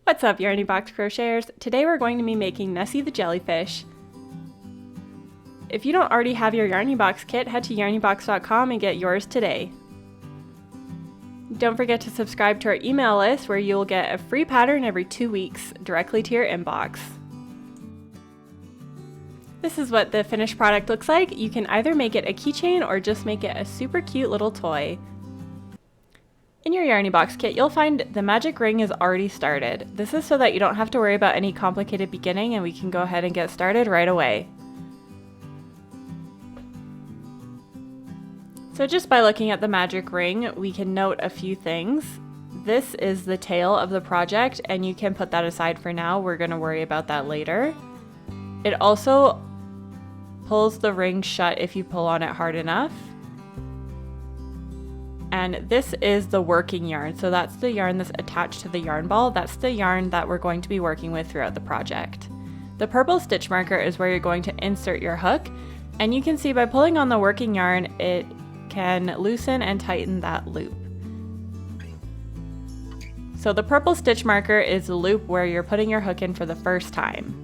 What's up, Yarny Box Crocheters? Today we're going to be making Nessie the Jellyfish. If you don't already have your Yarny Box kit, head to yarnybox.com and get yours today. Don't forget to subscribe to our email list where you'll get a free pattern every 2 weeks directly to your inbox. This is what the finished product looks like. You can either make it a keychain or just make it a super cute little toy. In your Yarny Box kit, you'll find the magic ring is already started. This is so that you don't have to worry about any complicated beginning and we can go ahead and get started right away. So just by looking at the magic ring, we can note a few things. This is the tail of the project and you can put that aside for now. We're going to worry about that later. It also pulls the ring shut if you pull on it hard enough. And this is the working yarn. So that's the yarn that's attached to the yarn ball. That's the yarn that we're going to be working with throughout the project. The purple stitch marker is where you're going to insert your hook. And you can see by pulling on the working yarn, it can loosen and tighten that loop. So the purple stitch marker is the loop where you're putting your hook in for the first time.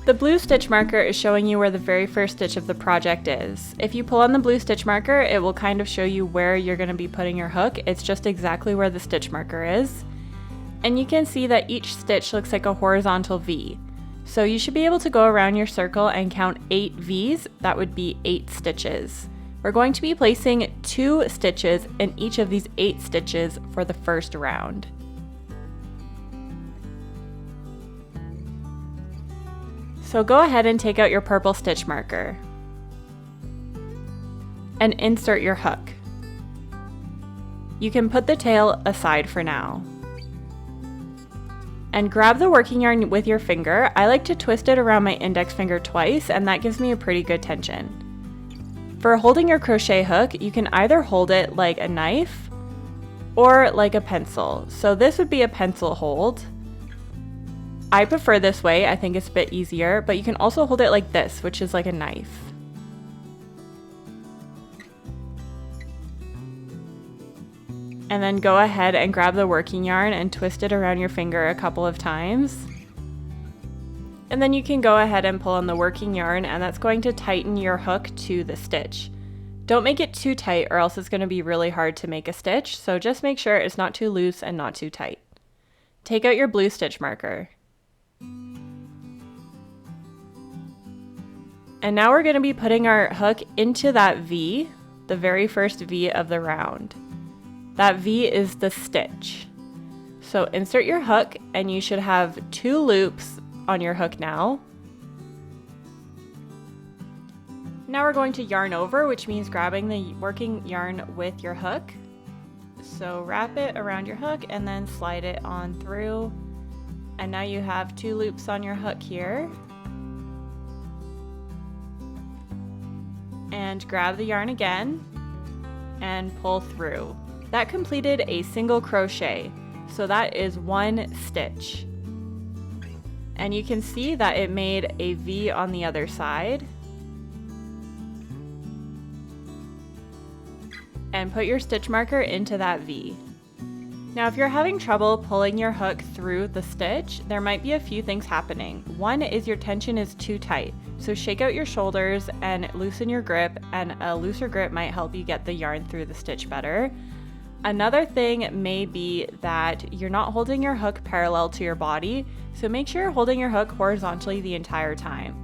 The blue stitch marker is showing you where the very first stitch of the project is. If you pull on the blue stitch marker, it will kind of show you where you're going to be putting your hook. It's just exactly where the stitch marker is. And you can see that each stitch looks like a horizontal V. So you should be able to go around your circle and count 8 V's. That would be 8 stitches. We're going to be placing 2 stitches in each of these 8 stitches for the first round. So go ahead and take out your purple stitch marker and insert your hook. You can put the tail aside for now. And grab the working yarn with your finger. I like to twist it around my index finger twice, and that gives me a pretty good tension. For holding your crochet hook, you can either hold it like a knife or like a pencil. So this would be a pencil hold. I prefer this way, I think it's a bit easier, but you can also hold it like this, which is like a knife. And then go ahead and grab the working yarn and twist it around your finger a couple of times. And then you can go ahead and pull on the working yarn, and that's going to tighten your hook to the stitch. Don't make it too tight or else it's going to be really hard to make a stitch, so just make sure it's not too loose and not too tight. Take out your blue stitch marker. And now we're going to be putting our hook into that V, the very first V of the round. That V is the stitch. So insert your hook and you should have 2 loops on your hook now. Now we're going to yarn over, which means grabbing the working yarn with your hook. So wrap it around your hook and then slide it on through. And now you have 2 loops on your hook here. And grab the yarn again and pull through. That completed a single crochet, so that is 1 stitch. And you can see that it made a V on the other side. And put your stitch marker into that V. Now if you're having trouble pulling your hook through the stitch, there might be a few things happening. One is your tension is too tight. So shake out your shoulders and loosen your grip, and a looser grip might help you get the yarn through the stitch better. Another thing may be that you're not holding your hook parallel to your body, so make sure you're holding your hook horizontally the entire time.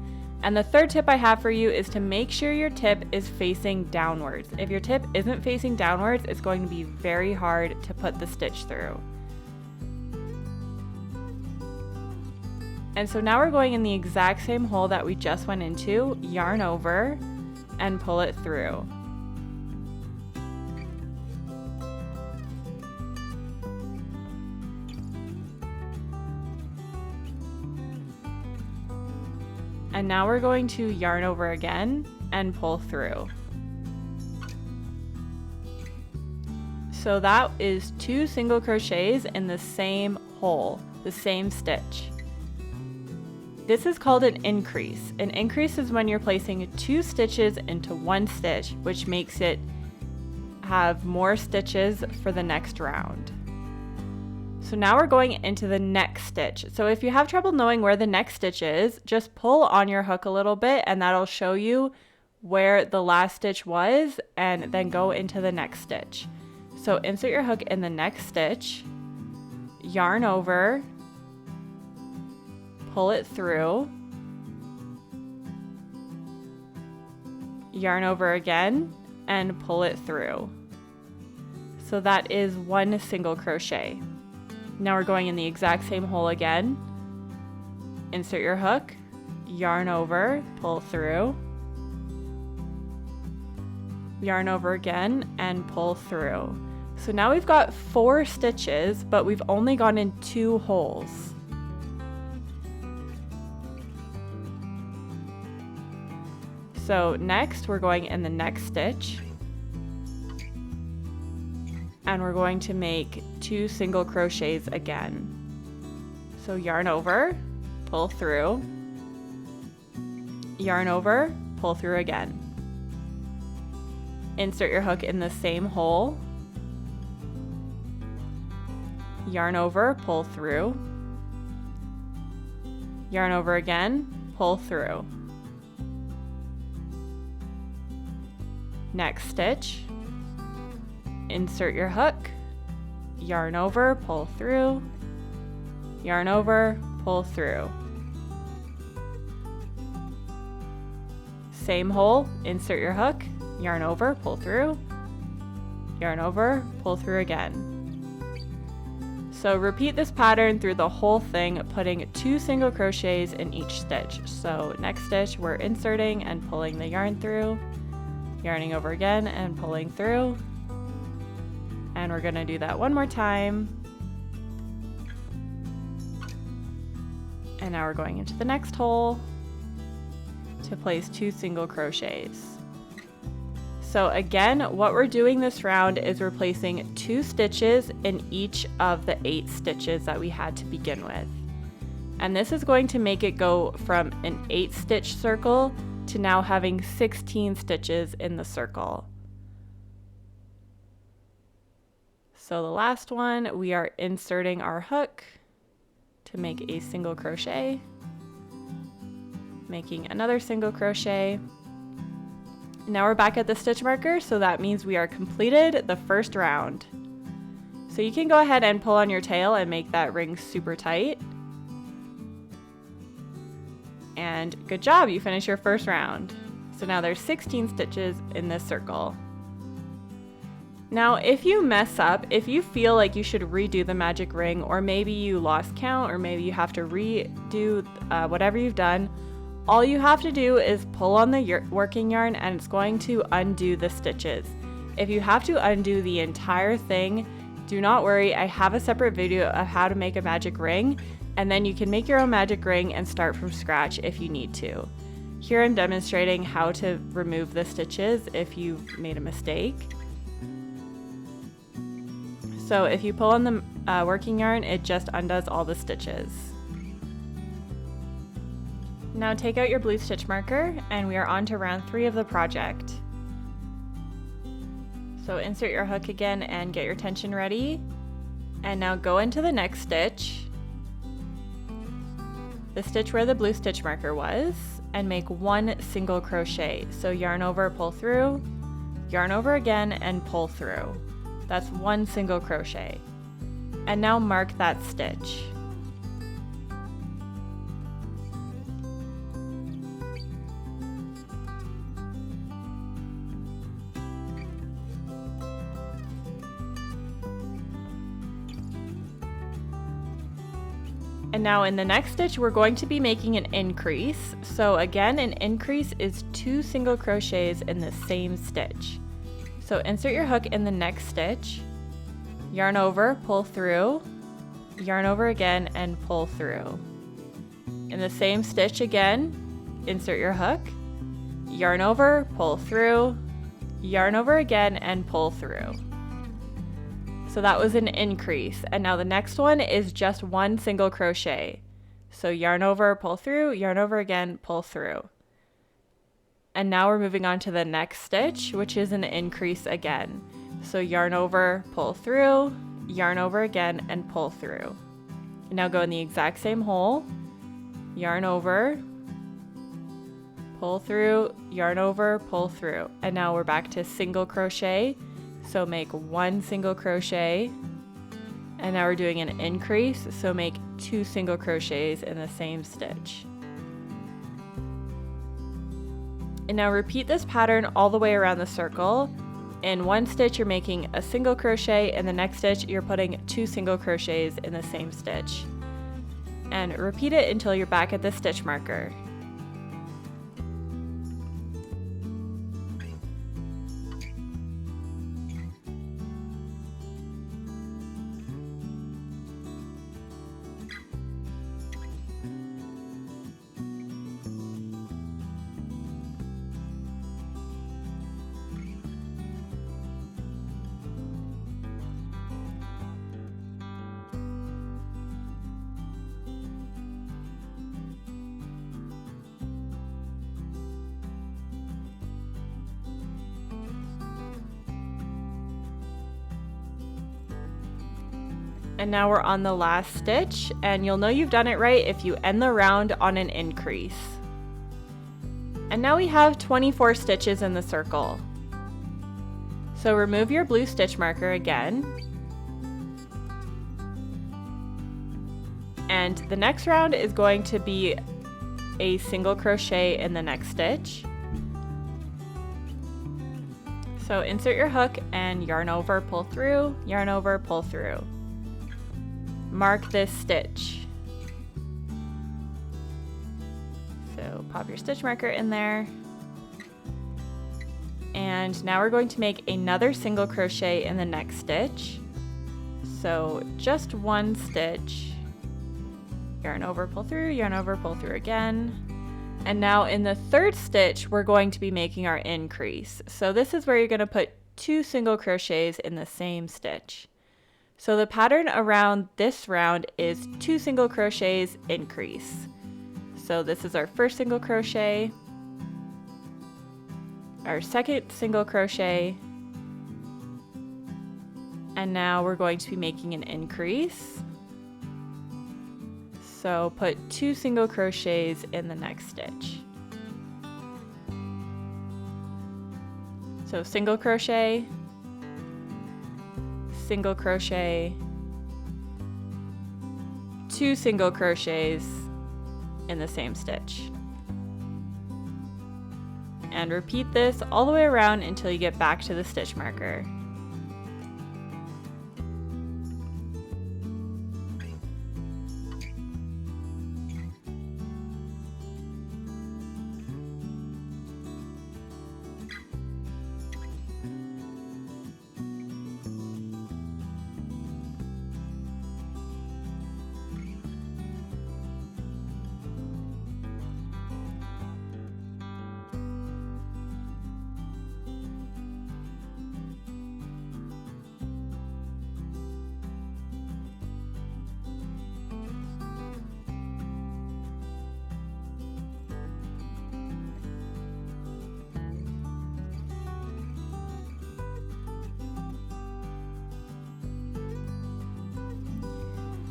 And the third tip I have for you is to make sure your tip is facing downwards. If your tip isn't facing downwards, it's going to be very hard to put the stitch through. And so now we're going in the exact same hole that we just went into, yarn over, and pull it through. And now we're going to yarn over again and pull through. So that is 2 single crochets in the same hole, the same stitch. This is called an increase. An increase is when you're placing 2 stitches into 1 stitch, which makes it have more stitches for the next round. So now we're going into the next stitch. So if you have trouble knowing where the next stitch is, just pull on your hook a little bit and that'll show you where the last stitch was, and then go into the next stitch. So insert your hook in the next stitch, yarn over, pull it through, yarn over again, and pull it through. So that is one single crochet. Now we're going in the exact same hole again. Insert your hook, yarn over, pull through, yarn over again, and pull through. So now we've got 4 stitches, but we've only gone in 2 holes. So next we're going in the next stitch, and we're going to make 2 single crochets again. So yarn over, pull through, yarn over, pull through again. Insert your hook in the same hole, yarn over, pull through, yarn over again, pull through. Next stitch, insert your hook, yarn over, pull through, yarn over, pull through. Same hole, insert your hook, yarn over, pull through, yarn over, pull through again. So repeat this pattern through the whole thing, putting 2 single crochets in each stitch. So next stitch, we're inserting and pulling the yarn through, yarning over again and pulling through. And we're gonna do that one more time. And now we're going into the next hole to place 2 single crochets. So again, what we're doing this round is we're placing 2 stitches in each of the 8 stitches that we had to begin with. And this is going to make it go from an 8 stitch circle to now having 16 stitches in the circle. So the last one, we are inserting our hook to make a single crochet, making another single crochet. Now we're back at the stitch marker, so that means we are completed the first round. So you can go ahead and pull on your tail and make that ring super tight. And good job, you finished your first round. So now there's 16 stitches in this circle. Now, if you mess up, if you feel like you should redo the magic ring, or maybe you lost count, or maybe you have to redo whatever you've done, all you have to do is pull on the working yarn and it's going to undo the stitches. If you have to undo the entire thing, do not worry, I have a separate video of how to make a magic ring, and then you can make your own magic ring and start from scratch if you need to. Here I'm demonstrating how to remove the stitches if you've made a mistake. So if you pull on the working yarn, it just undoes all the stitches. Now take out your blue stitch marker and we are on to round 3 of the project. So insert your hook again and get your tension ready. And now go into the next stitch, the stitch where the blue stitch marker was, and make 1 single crochet. So yarn over, pull through, yarn over again and pull through. That's 1 single crochet. And now mark that stitch. And now in the next stitch, we're going to be making an increase. So again, an increase is 2 single crochets in the same stitch. So insert your hook in the next stitch, yarn over, pull through, yarn over again and pull through. In the same stitch again, insert your hook, yarn over, pull through, yarn over again and pull through. So that was an increase, and now the next one is just 1 single crochet. So yarn over, pull through, yarn over again, pull through. And now we're moving on to the next stitch, which is an increase again. So yarn over, pull through, yarn over again, and pull through. Now go in the exact same hole, yarn over, pull through, yarn over, pull through. And now we're back to single crochet. So make 1 single crochet. And now we're doing an increase, so make 2 single crochets in the same stitch. And now repeat this pattern all the way around the circle. In one stitch you're making a single crochet, and the next stitch you're putting 2 single crochets in the same stitch. And repeat it until you're back at the stitch marker. And now we're on the last stitch, and you'll know you've done it right if you end the round on an increase. And now we have 24 stitches in the circle. So remove your blue stitch marker again. And the next round is going to be a single crochet in the next stitch. So insert your hook and yarn over, pull through, yarn over, pull through. Mark this stitch. So pop your stitch marker in there. And now we're going to make another single crochet in the next stitch. So just 1 stitch. Yarn over, pull through, yarn over, pull through again. And now in the 3rd stitch, we're going to be making our increase. So this is where you're going to put 2 single crochets in the same stitch. So the pattern around this round is 2 single crochets, increase. So this is our first single crochet, our second single crochet, and now we're going to be making an increase. So put 2 single crochets in the next stitch. So single crochet, single crochet, 2 single crochets in the same stitch. And repeat this all the way around until you get back to the stitch marker.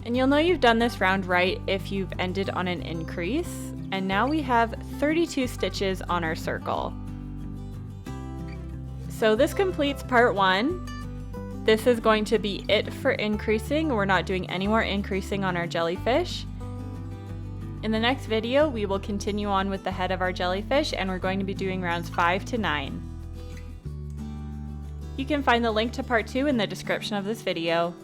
And you'll know you've done this round right if you've ended on an increase. And now we have 32 stitches on our circle. So this completes part 1. This is going to be it for increasing. We're not doing any more increasing on our jellyfish. In the next video, we will continue on with the head of our jellyfish, and we're going to be doing rounds 5 to 9. You can find the link to part 2 in the description of this video.